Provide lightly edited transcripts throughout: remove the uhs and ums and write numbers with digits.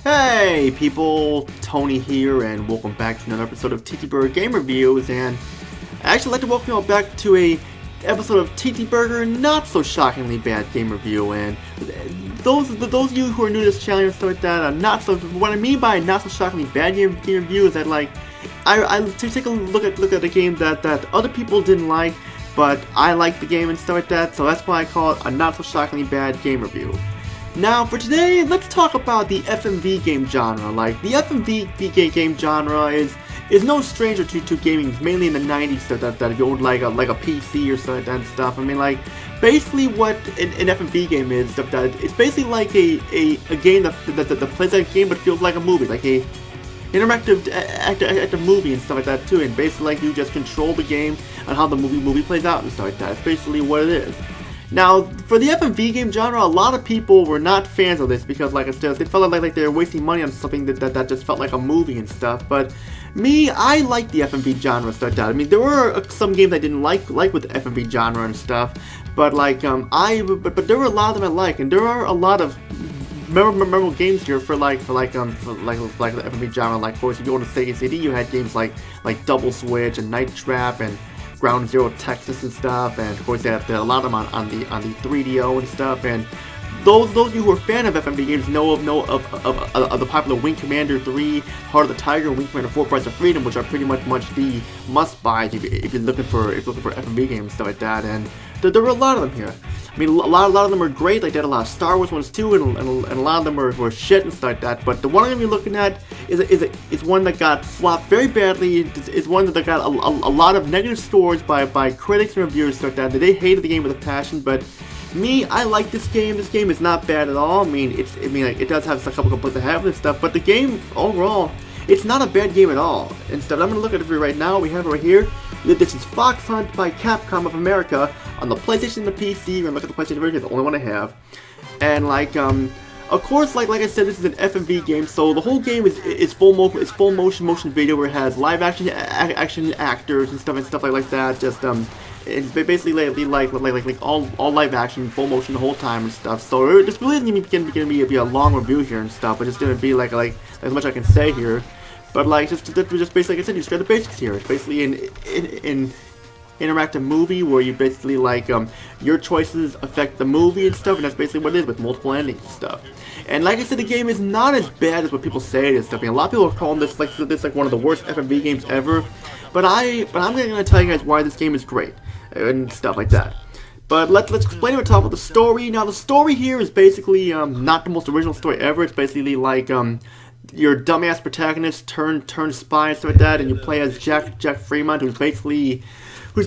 Hey people, Tony here, and welcome back to another episode of TTBurger Game Reviews. And I actually like to welcome you all back to a episode of TTBurger Not So Shockingly Bad Game Review. And those of you who are new to this channel and stuff like that, what I mean by not so shockingly bad game review is that I take a look at a game that other people didn't like, but I like the game and stuff like that. So that's why I call it a not so shockingly bad game review. Now, for today, let's talk about the FMV game genre. Like, the FMV game genre is no stranger to gaming, mainly in the 90s, that if you owned like a PC or something like that and stuff. I mean, like, basically what an FMV game is, that it's basically like a game that plays that game but feels like a movie, like a interactive active movie and stuff like that too. And basically, like, you just control the game and how the movie plays out and stuff like that. It's basically what it is. Now, for the FMV game genre, a lot of people were not fans of this because, like I said, they felt like they were wasting money on something that just felt like a movie and stuff. But me, I like the FMV genre and stuff like that. I mean, there were some games I didn't like with the FMV genre and stuff, but like but there were a lot of them I like, and there are a lot of memorable games here for the FMV genre. Like, of course, if you go to Sega CD, you had games like Double Switch and Night Trap and Ground Zero Texas and stuff, and of course they had a lot of them on the 3DO and stuff. And those of you who are fan of FMV games know of the popular Wing Commander 3, Heart of the Tiger, and Wing Commander 4: Price of Freedom, which are pretty much the must-buys if you're looking for FMV games and stuff like that. And there were a lot of them here. I mean, a lot of them are great. Like, they had a lot of Star Wars ones too, and a lot of them were shit and stuff like that. But the one I'm gonna be looking at is one that got flopped very badly. It's one that got a lot of negative scores by critics and reviewers and stuff like that. They hated the game with a passion, but me, I like this game. This game is not bad at all. I mean, it does have a couple complaints I have and stuff, but the game overall, it's not a bad game at all. Instead, I'm gonna look at it for you right now. We have it right here. This is Fox Hunt by Capcom of America on the PlayStation and the PC. We're gonna look at the PlayStation version, it's the only one I have. And of course, like I said, this is an FMV game, so the whole game is full motion video, where it has live action actors and stuff like that. Just it's basically like all live action, full motion the whole time and stuff. So this really isn't gonna be a long review here and stuff, but it's gonna be like as much I can say here. But just basically, like I said, you just got the basics here. It's basically an interactive movie where you basically your choices affect the movie and stuff, and that's basically what it is, with multiple endings and stuff. And like I said, the game is not as bad as what people say it is. Stuff. I mean, a lot of people are calling this like one of the worst FMV games ever. But I'm gonna tell you guys why this game is great and stuff like that. But let's explain it. Talk about the story. Now, the story here is basically not the most original story ever. It's basically your dumbass protagonist turned spy and stuff like that, and you play as Jack Fremont, who's basically a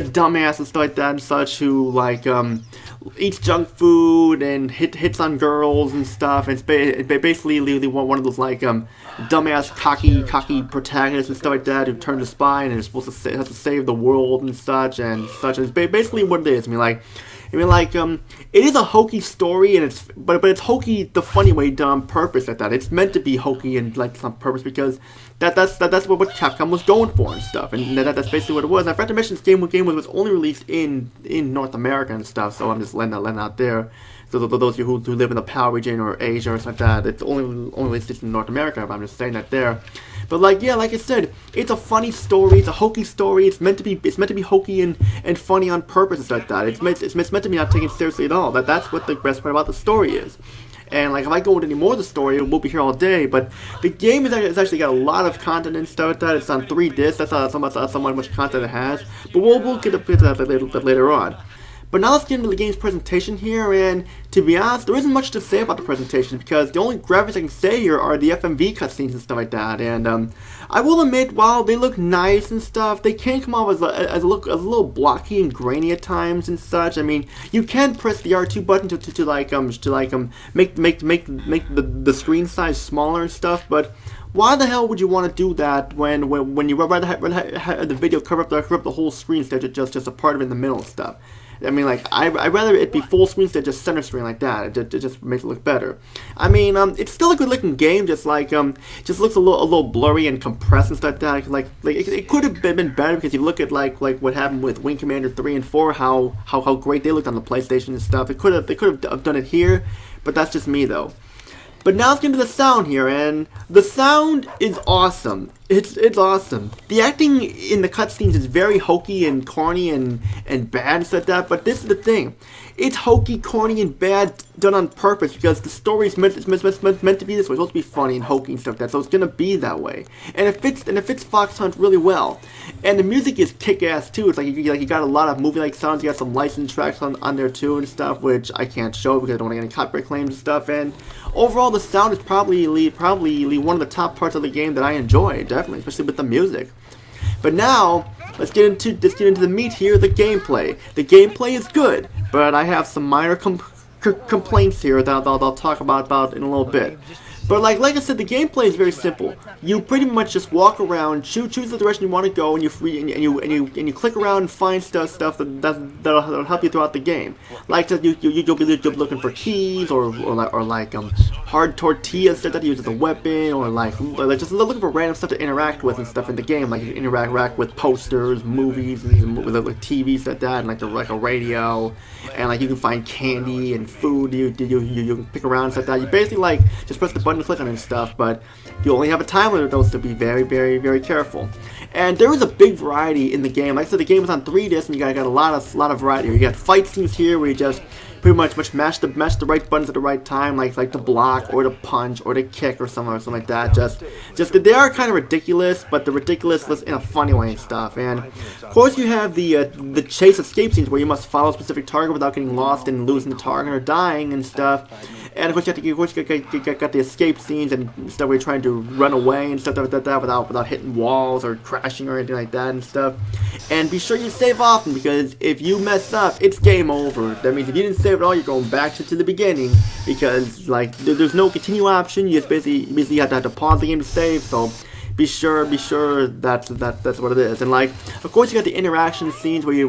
dumbass and stuff like that and such, who eats junk food and hits on girls and stuff. And it's basically one of those dumbass cocky protagonists and stuff like that, who turns a spy and is supposed to have to save the world and such. And it's basically what it is. It is a hokey story, and but it's hokey the funny way, done on purpose like that. It's meant to be hokey and on purpose because that's what Capcom was going for and stuff, and that's basically what it was. And I forgot to mention, this game was only released in North America and stuff, so I'm just letting that out there. So those of you who live in the PAL region or Asia or something like that, it's only released in North America, but I'm just saying that there. But like I said, it's a funny story, it's a hokey story. It's meant to be hokey and funny on purpose and stuff like that. It's meant to be not taken seriously at all. That's what the best part about the story is. And if I go into any more of the story, we'll be here all day. But the game has actually got a lot of content and stuff like that. It's on 3 discs. That's not so much content it has. But we'll get to that later on. But now let's get into the game's presentation here, and to be honest, there isn't much to say about the presentation, because the only graphics I can say here are the FMV cutscenes and stuff like that. And I will admit, while they look nice and stuff, they can come off as a little blocky and grainy at times and such. I mean, you can press the R2 button to make the screen size smaller and stuff, but why the hell would you want to do that when you rather have the video cover up the whole screen instead of just a part of it in the middle and stuff? I mean, I'd rather it be full screen instead of just center screen like that. It just makes it look better. I mean, it's still a good looking game, just looks a little blurry and compressed and stuff like that. It could have been better, because you look at like what happened with Wing Commander 3 and 4, how great they looked on the PlayStation and stuff. They could have done it here, but that's just me though. But now let's get into the sound here, and the sound is awesome. It's awesome. The acting in the cutscenes is very hokey and corny and bad and stuff like that, but this is the thing. It's hokey, corny, and bad done on purpose because the story is meant to be this way. It's supposed to be funny and hokey and stuff like that, so it's gonna be that way. And it fits Fox Hunt really well. And the music is kick-ass too. It's like you got a lot of movie-like sounds. You got some licensed tracks on there too and stuff, which I can't show because I don't want to get any copyright claims and stuff. And overall, the sound is probably one of the top parts of the game that I enjoy, definitely, especially with the music. But now, let's get into the meat here, the gameplay. The gameplay is good, but I have some minor complaints here that I'll talk about in a little bit. But like I said, the gameplay is very simple. You pretty much just walk around, choose the direction you want to go, and you click around and find stuff that'll help you throughout the game. Like you'll be looking for keys or like hard tortillas that you use as a weapon, or like just looking for random stuff to interact with and stuff in the game. Like you can interact with posters, movies, and with like TVs like that, and like a radio, and like you can find candy and food. You can pick around and stuff like that. You basically like just press the button to click on and stuff, but you only have a time limit of those, to be very, very, very careful. And there is a big variety in the game. Like I said, the game is on 3 discs, and you got a lot of variety here. You got fight scenes here where you just pretty much mash the right buttons at the right time, like to block or to punch or to kick or something like that. Just they are kind of ridiculous, but the ridiculous was in a funny way and stuff. And of course, you have the chase escape scenes where you must follow a specific target without getting lost and losing the target or dying and stuff. And of course, you got the escape scenes and stuff where you're trying to run away and stuff like that without hitting walls or crashing or anything like that and stuff. And be sure you save often, because if you mess up, it's game over. That means if you didn't save at all, you're going back to the beginning, because like there's no continue option. You just basically have to pause the game to save. So be sure that's what it is. And like, of course, you got the interaction scenes where you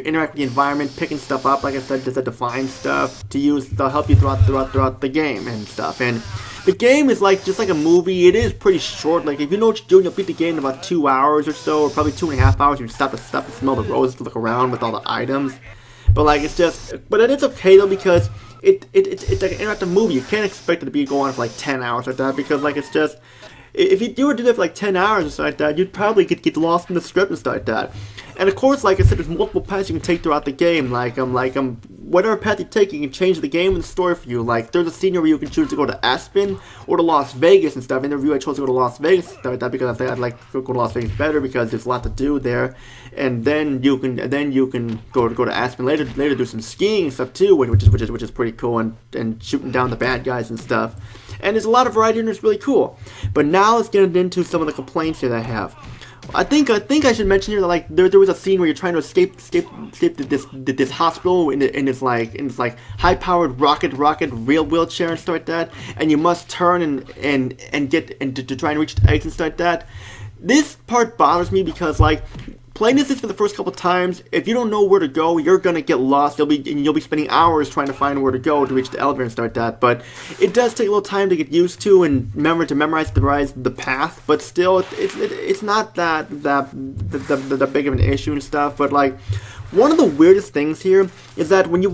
interact with the environment, picking stuff up. Like I said, just to find stuff to use to help you throughout the game and stuff. And the game is just like a movie. It is pretty short. Like if you know what you're doing, you'll beat the game in about 2 hours or so, or probably 2.5 hours. You stop to smell the roses, to look around with all the items. But like it's okay though, because it's like an interactive movie. You can't expect it to be going on for like 10 hours like that, because like it's just, if you were to do that for like 10 hours or something like that, you'd probably get lost in the script and stuff like that. And of course, like I said, there's multiple paths you can take throughout the game. Whatever path you take, you can change the game and the story for you. Like there's a scene where you can choose to go to Aspen or to Las Vegas and stuff. In the review, I chose to go to Las Vegas and stuff like that, because I think I'd like to go to Las Vegas better, because there's a lot to do there. And then you can go to Aspen later do some skiing and stuff too, which is pretty cool, and shooting down the bad guys and stuff. And there's a lot of variety, and it's really cool. But now let's get into some of the complaints here that I have. I think I should mention here that like there was a scene where you're trying to escape this hospital in this high-powered rocket real wheelchair and stuff like that, and you must turn and to try and reach the exit and stuff like that. This part bothers me because like, playing this for the first couple times, if you don't know where to go, you're gonna get lost. You'll be spending hours trying to find where to go to reach the elevator and stuff like that. But it does take a little time to get used to and memorize the path. But still, it's not that big of an issue and stuff. But like, one of the weirdest things here is that when you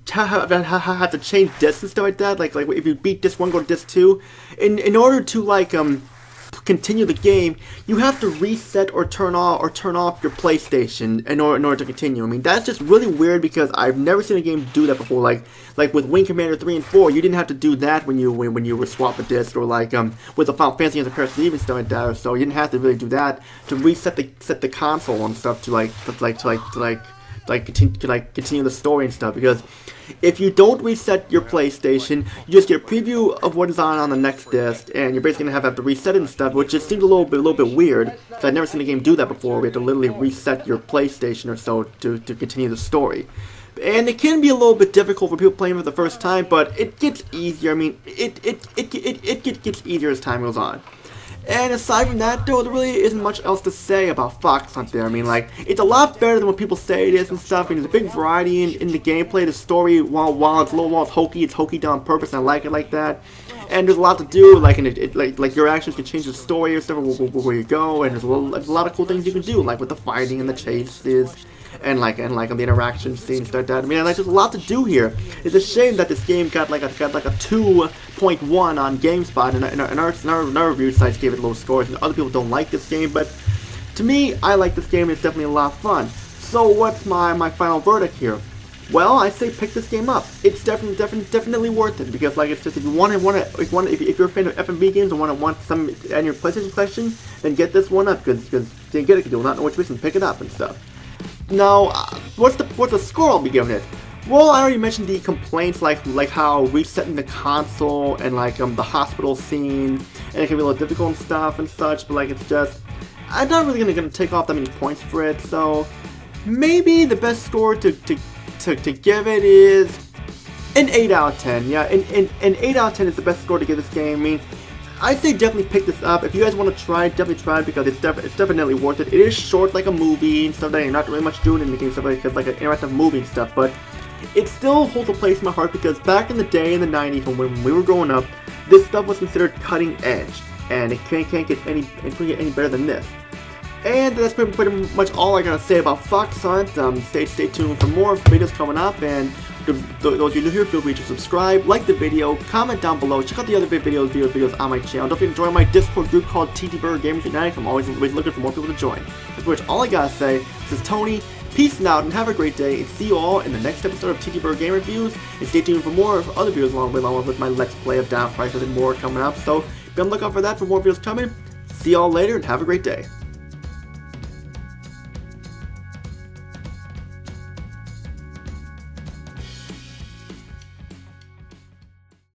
have to change discs and stuff like that, like if you beat disc 1, go to disc 2, in order to continue the game, you have to reset or turn off your PlayStation in order to continue. I mean, that's just really weird, because I've never seen a game do that before. Like with Wing Commander 3 and 4, you didn't have to do that when you were swap a disc, or like with the Final Fantasy and the Paris Eve and stuff like that. So you didn't have to really do that to reset the console and stuff continue the story and stuff, because if you don't reset your PlayStation, you just get a preview of what is on the next disc, and you're basically gonna have to reset it and stuff, which just seems a little bit weird, because I've never seen a game do that before. We have to literally reset your PlayStation or so to continue the story. And it can be a little bit difficult for people playing for the first time, but it gets easier. I mean, it gets easier as time goes on. And aside from that, though, there really isn't much else to say about Fox Hunt there. I mean, like, it's a lot better than what people say it is and stuff. I mean, there's a big variety in the gameplay. The story, while it's hokey, it's hokey done on purpose, and I like it like that. And there's a lot to do, like your actions can change the story or stuff, where you go, and there's a lot of cool things you can do, like with the fighting and the chases the interaction scenes like that. I mean, there's just a lot to do here. It's a shame that this game got like a 2.1 on GameSpot, and our review sites gave it low scores, and other people don't like this game. But to me, I like this game, and it's definitely a lot of fun. So what's my final verdict here? Well, I say pick this game up. It's definitely worth it, because like, it's just, if you're a fan of FMV games and want some on your PlayStation collection, then get this one up, because you get it, because you'll not know which reason, pick it up and stuff. Now, what's the score I'll be giving it? Well, I already mentioned the complaints, like how resetting the console and the hospital scene, and it can be a little difficult and stuff and such. But like, it's just, I'm not really gonna take off that many points for it. So maybe the best score to give it is an 8 out of 10. Yeah, an 8 out of 10 is the best score to give this game. I mean, I'd say definitely pick this up. If you guys want to try it, definitely try it, because it's definitely worth it. It is short like a movie and stuff that you're not really much doing in the game, stuff like an interactive movie and stuff, but it still holds a place in my heart, because back in the day, in the 90s, when we were growing up, this stuff was considered cutting edge, and it can't get any better than this. And that's pretty much all I gotta say about Fox Hunt. Stay tuned for more videos coming up, and those of you new here, feel free to subscribe, like the video, comment down below, check out the other videos on my channel. Don't forget to join my Discord group called TTBurger Gamers United. I'm always looking for more people to join. That's pretty much all I gotta say. This is Tony. Peace out and have a great day, and see you all in the next episode of TTBurger Game Reviews. And stay tuned for more other videos along with my Let's Play of Down Prices and more coming up. So be on the lookout for that, for more videos coming. See y'all later and have a great day.